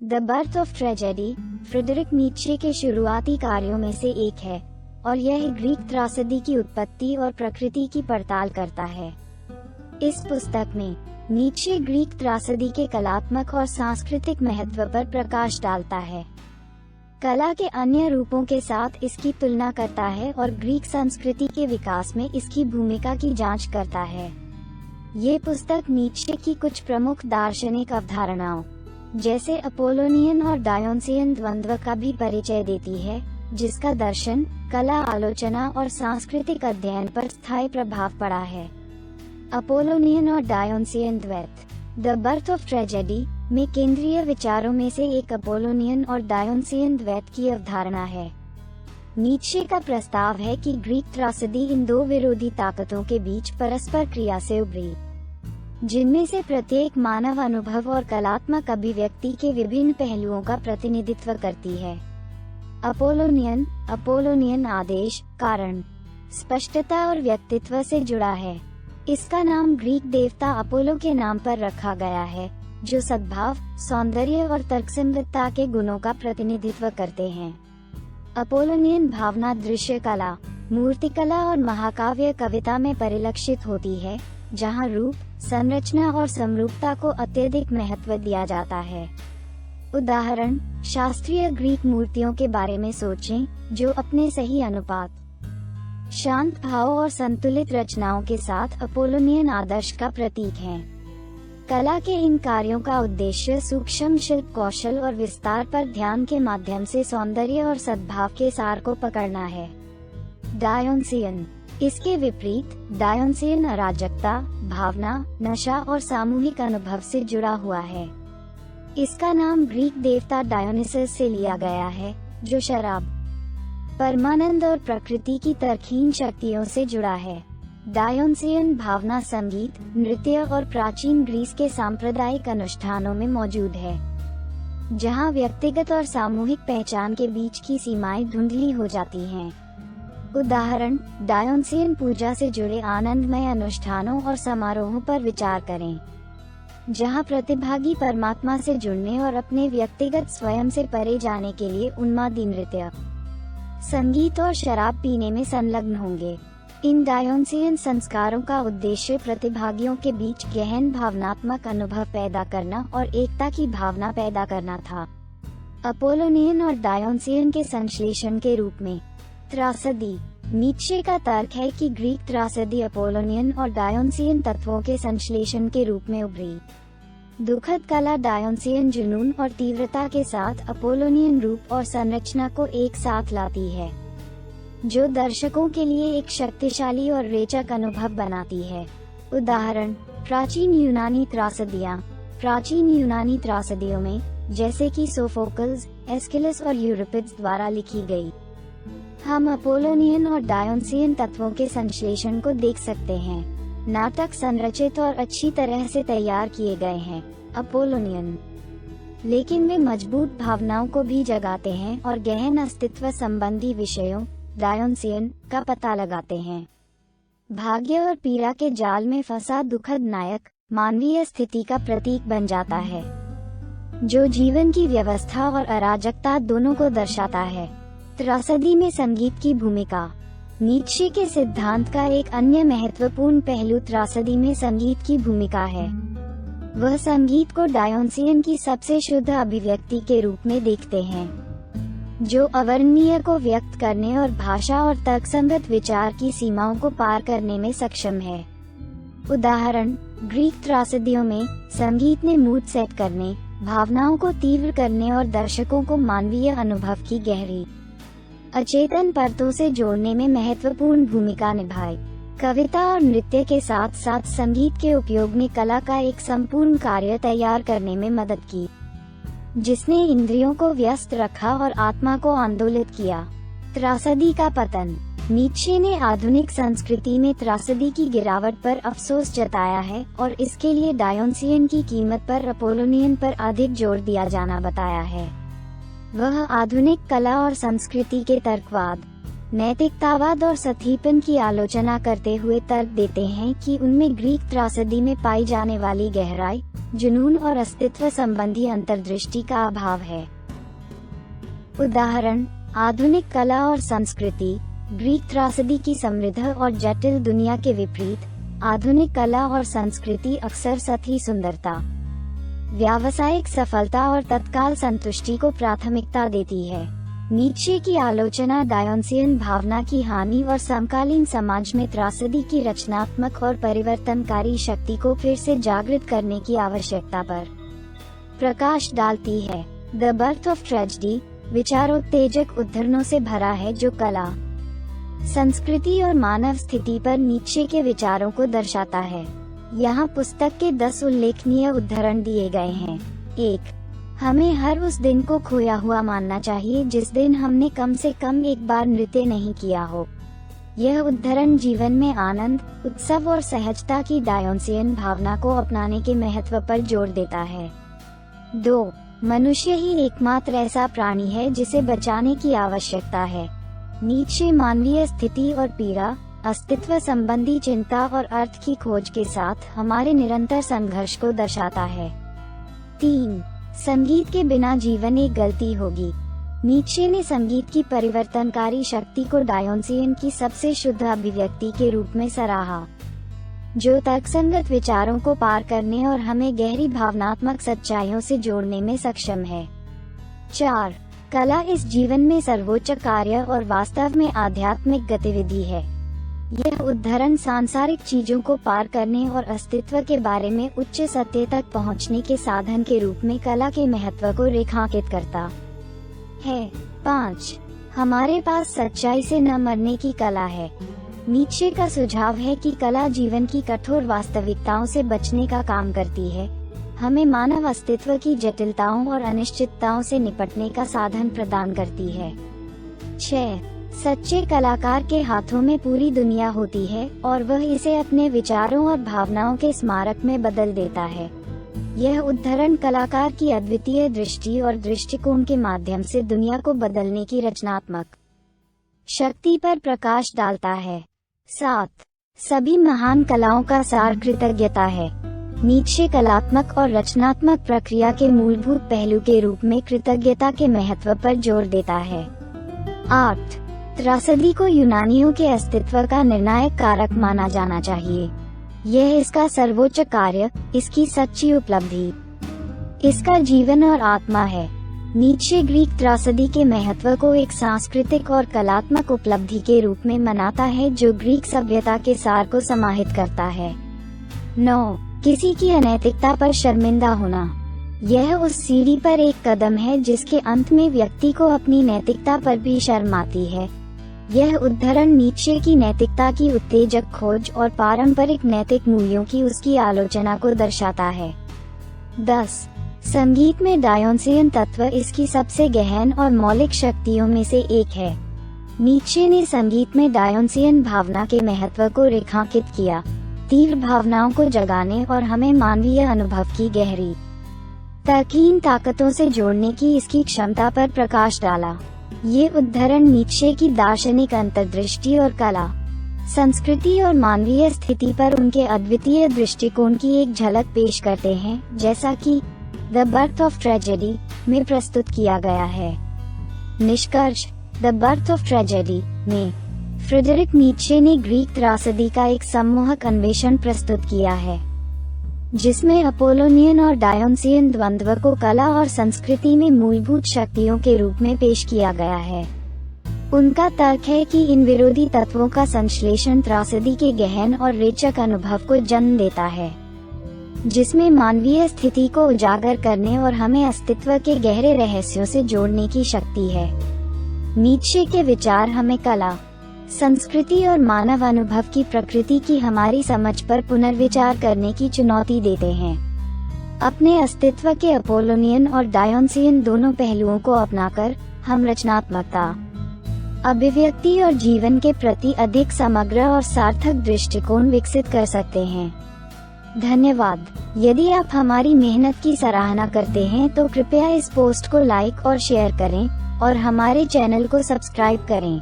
The birth of tragedy Friedrich Nietzsche के शुरुआती कार्यों में से एक है और यह ग्रीक त्रासदी की उत्पत्ति और प्रकृति की पड़ताल करता है। इस पुस्तक में नीत्शे ग्रीक त्रासदी के कलात्मक और सांस्कृतिक महत्व पर प्रकाश डालता है, कला के अन्य रूपों के साथ इसकी तुलना करता है और ग्रीक संस्कृति के विकास में इसकी भूमिका की जांच करता है। ये पुस्तक नीत्शे की कुछ प्रमुख दार्शनिक अवधारणाओं जैसे अपोलोनियन और डायोनिसियन द्वंद्व का भी परिचय देती है, जिसका दर्शन, कला आलोचना और सांस्कृतिक अध्ययन पर स्थायी प्रभाव पड़ा है। अपोलोनियन और डायोनिसियन द्वैत द बर्थ ऑफ ट्रेजेडी में केंद्रीय विचारों में से एक अपोलोनियन और डायोनिसियन द्वैत की अवधारणा है। नीत्शे का प्रस्ताव है कि ग्रीक त्रासदी इन दो विरोधी ताकतों के बीच परस्पर क्रिया से उभरी, जिनमें से प्रत्येक मानव अनुभव और कलात्मक अभिव्यक्ति के विभिन्न पहलुओं का प्रतिनिधित्व करती है। अपोलोनियन आदेश, कारण, स्पष्टता और व्यक्तित्व से जुड़ा है। इसका नाम ग्रीक देवता अपोलो के नाम पर रखा गया है, जो सद्भाव, सौंदर्य और तर्कसंगतता के गुणों का प्रतिनिधित्व करते हैं। अपोलोनियन भावना दृश्य कला, मूर्तिकला और महाकाव्य कविता में परिलक्षित होती है, जहां रूप, संरचना और समरूपता को अत्यधिक महत्व दिया जाता है। उदाहरण, शास्त्रीय ग्रीक मूर्तियों के बारे में सोचें, जो अपने सही अनुपात, शांत भाव और संतुलित रचनाओं के साथ अपोलोनियन आदर्श का प्रतीक हैं। कला के इन कार्यों का उद्देश्य सूक्ष्म शिल्प कौशल और विस्तार पर ध्यान के माध्यम से सौंदर्य और सद्भाव के सार को पकड़ना है। डायोनिसियन इसके विपरीत, डायोनिसियन अराजकता, भावना, नशा और सामूहिक अनुभव से जुड़ा हुआ है। इसका नाम ग्रीक देवता डायोनिसस से लिया गया है, जो शराब, परमानंद और प्रकृति की तर्कहीन शक्तियों से जुड़ा है। डायोनिसियन भावना संगीत, नृत्य और प्राचीन ग्रीस के सांप्रदायिक अनुष्ठानों में मौजूद है, जहां व्यक्तिगत और सामूहिक पहचान के बीच की सीमाएं धुंधली हो जाती हैं। उदाहरण, डायोनिसियन पूजा से जुड़े आनंदमय अनुष्ठानों और समारोहों पर विचार करें, जहां प्रतिभागी परमात्मा से जुड़ने और अपने व्यक्तिगत स्वयं से परे जाने के लिए उन्मादी नृत्य, संगीत और शराब पीने में संलग्न होंगे। इन डायोनिसियन संस्कारों का उद्देश्य प्रतिभागियों के बीच गहन भावनात्मक अनुभव पैदा करना और एकता की भावना पैदा करना था। अपोलोनियन और डायोनिसियन के संश्लेषण के रूप में त्रासदी नीत्शे का तर्क है कि ग्रीक त्रासदी अपोलोनियन और डायोनिसियन तत्वों के संश्लेषण के रूप में उभरी। दुखद कला डायोनिसियन जुनून और तीव्रता के साथ अपोलोनियन रूप और संरचना को एक साथ लाती है, जो दर्शकों के लिए एक शक्तिशाली और रोचक अनुभव बनाती है। उदाहरण, प्राचीन यूनानी त्रासदियों में, जैसे कि सोफोकल्स, एस्किलस और यूरिपिड्स द्वारा लिखी गई, हम अपोलोनियन और डायोनिसियन तत्वों के संश्लेषण को देख सकते हैं। नाटक संरचित और अच्छी तरह से तैयार किए गए हैं, अपोलोनियन, लेकिन वे मजबूत भावनाओं को भी जगाते हैं और गहन अस्तित्व संबंधी विषयों, डायोनिसियन, का पता लगाते हैं। भाग्य और पीड़ा के जाल में फंसा दुखद नायक मानवीय स्थिति का प्रतीक बन जाता है, जो जीवन की व्यवस्था और अराजकता दोनों को दर्शाता है। त्रासदी में संगीत की भूमिका नीत्शे के सिद्धांत का एक अन्य महत्वपूर्ण पहलू त्रासदी में संगीत की भूमिका है। वह संगीत को डायोनिसियन की सबसे शुद्ध अभिव्यक्ति के रूप में देखते हैं, जो अवर्णनीय को व्यक्त करने और भाषा और तर्कसंगत विचार की सीमाओं को पार करने में सक्षम है। उदाहरण, ग्रीक त्रासदियों में संगीत ने मूड सेट करने, भावनाओं को तीव्र करने और दर्शकों को मानवीय अनुभव की गहरी, अचेतन परतों से जोड़ने में महत्वपूर्ण भूमिका निभाई। कविता और नृत्य के साथ साथ संगीत के उपयोग ने कला का एक संपूर्ण कार्य तैयार करने में मदद की, जिसने इंद्रियों को व्यस्त रखा और आत्मा को आंदोलित किया। त्रासदी का पतन नीत्शे ने आधुनिक संस्कृति में त्रासदी की गिरावट पर अफसोस जताया है और इसके लिए डायोनिसियन की कीमत पर अपोलोनियन पर अधिक जोर दिया जाना बताया है। वह आधुनिक कला और संस्कृति के तर्कवाद, नैतिकतावाद और सतीपन की आलोचना करते हुए तर्क देते हैं कि उनमें ग्रीक त्रासदी में पाई जाने वाली गहराई, जुनून और अस्तित्व संबंधी अंतर्दृष्टि का अभाव है। उदाहरण, आधुनिक कला और संस्कृति। ग्रीक त्रासदी की समृद्ध और जटिल दुनिया के विपरीत आधुनिक कला और संस्कृति अक्सर सतही सुंदरता, व्यावसायिक सफलता और तत्काल संतुष्टि को प्राथमिकता देती है। नीत्शे की आलोचना डायोन्सियन भावना की हानि और समकालीन समाज में त्रासदी की रचनात्मक और परिवर्तनकारी शक्ति को फिर से जागृत करने की आवश्यकता पर प्रकाश डालती है। द बर्थ ऑफ ट्रेजेडी विचारोत्तेजक उद्धरणों से भरा है जो कला, संस्कृति और मानव स्थिति पर नीत्शे के विचारों को दर्शाता है। यहाँ पुस्तक के 10 उल्लेखनीय उद्धरण दिए गए हैं। 1. हमें हर उस दिन को खोया हुआ मानना चाहिए जिस दिन हमने कम से कम एक बार नृत्य नहीं किया हो। यह उद्धरण जीवन में आनंद, उत्सव और सहजता की डायोन्सियन भावना को अपनाने के महत्व पर जोर देता है। 2. मनुष्य ही एकमात्र ऐसा प्राणी है जिसे बचाने की आवश्यकता है। नीत्शे मानवीय स्थिति और पीड़ा, अस्तित्व संबंधी चिंता और अर्थ की खोज के साथ हमारे निरंतर संघर्ष को दर्शाता है। 3. संगीत के बिना जीवन एक गलती होगी। नीत्शे ने संगीत की परिवर्तनकारी शक्ति को डायोन्सियन की सबसे शुद्ध अभिव्यक्ति के रूप में सराहा, जो तर्कसंगत विचारों को पार करने और हमें गहरी भावनात्मक सच्चाइयों से जोड़ने में सक्षम है। 4. कला इस जीवन में सर्वोच्च कार्य और वास्तव में आध्यात्मिक गतिविधि है। यह उद्धरण सांसारिक चीजों को पार करने और अस्तित्व के बारे में उच्च सत्य तक पहुंचने के साधन के रूप में कला के महत्व को रेखांकित करता है। 5. हमारे पास सच्चाई से न मरने की कला है। नीत्शे का सुझाव है कि कला जीवन की कठोर वास्तविकताओं से बचने का काम करती है, हमें मानव अस्तित्व की जटिलताओं और अनिश्चितताओं से निपटने का साधन प्रदान करती है। 6. सच्चे कलाकार के हाथों में पूरी दुनिया होती है और वह इसे अपने विचारों और भावनाओं के स्मारक में बदल देता है। यह उद्धरण कलाकार की अद्वितीय दृष्टि और दृष्टिकोण के माध्यम से दुनिया को बदलने की रचनात्मक शक्ति पर प्रकाश डालता है। 7. सभी महान कलाओं का सार कृतज्ञता है। नीत्शे कलात्मक और रचनात्मक प्रक्रिया के मूलभूत पहलू के रूप में कृतज्ञता के महत्व पर जोर देता है। 8. त्रासदी को यूनानियों के अस्तित्व का निर्णायक कारक माना जाना चाहिए। यह इसका सर्वोच्च कार्य, इसकी सच्ची उपलब्धि, इसका जीवन और आत्मा है। नीत्शे ग्रीक त्रासदी के महत्व को एक सांस्कृतिक और कलात्मक उपलब्धि के रूप में मनाता है जो ग्रीक सभ्यता के सार को समाहित करता है। 9. किसी की अनैतिकता पर शर्मिंदा होना। यह उस सीढ़ी पर एक कदम है जिसके अंत में व्यक्ति को अपनी नैतिकता पर भी शर्म आती है। यह उद्धरण नीत्शे की नैतिकता की उत्तेजक खोज और पारंपरिक नैतिक मूल्यों की उसकी आलोचना को दर्शाता है। 10. संगीत में डायोन्सियन तत्व इसकी सबसे गहन और मौलिक शक्तियों में से एक है। नीत्शे ने संगीत में डायोन्सियन भावना के महत्व को रेखांकित किया, तीव्र भावनाओं को जगाने और हमें मानवीय अनुभव की गहरी तर्कहीन ताकतों से जोड़ने की इसकी क्षमता पर प्रकाश डाला। ये उद्धरण नीत्शे की दार्शनिक अंतर्दृष्टि और कला, संस्कृति और मानवीय स्थिति पर उनके अद्वितीय दृष्टिकोण की एक झलक पेश करते हैं, जैसा कि द बर्थ ऑफ ट्रेजेडी में प्रस्तुत किया गया है। निष्कर्ष, द बर्थ ऑफ ट्रेजेडी में फ्रेडरिक नीत्शे ने ग्रीक त्रासदी का एक सम्मोहक अन्वेषण प्रस्तुत किया है, जिसमें अपोलोनियन और डायोन्सियन द्वंद्व को कला और संस्कृति में मूलभूत शक्तियों के रूप में पेश किया गया है। उनका तर्क है कि इन विरोधी तत्वों का संश्लेषण त्रासदी के गहन और रेचक अनुभव को जन्म देता है, जिसमें मानवीय स्थिति को उजागर करने और हमें अस्तित्व के गहरे रहस्यों से जोड़ने की शक्ति है। नीत्शे के विचार हमें कला, संस्कृति और मानव अनुभव की प्रकृति की हमारी समझ पर पुनर्विचार करने की चुनौती देते हैं। अपने अस्तित्व के अपोलोनियन और डायोन्सियन दोनों पहलुओं को अपनाकर हम रचनात्मकता, अभिव्यक्ति और जीवन के प्रति अधिक समग्र और सार्थक दृष्टिकोण विकसित कर सकते हैं। धन्यवाद। यदि आप हमारी मेहनत की सराहना करते हैं तो कृपया इस पोस्ट को लाइक और शेयर करें और हमारे चैनल को सब्सक्राइब करें।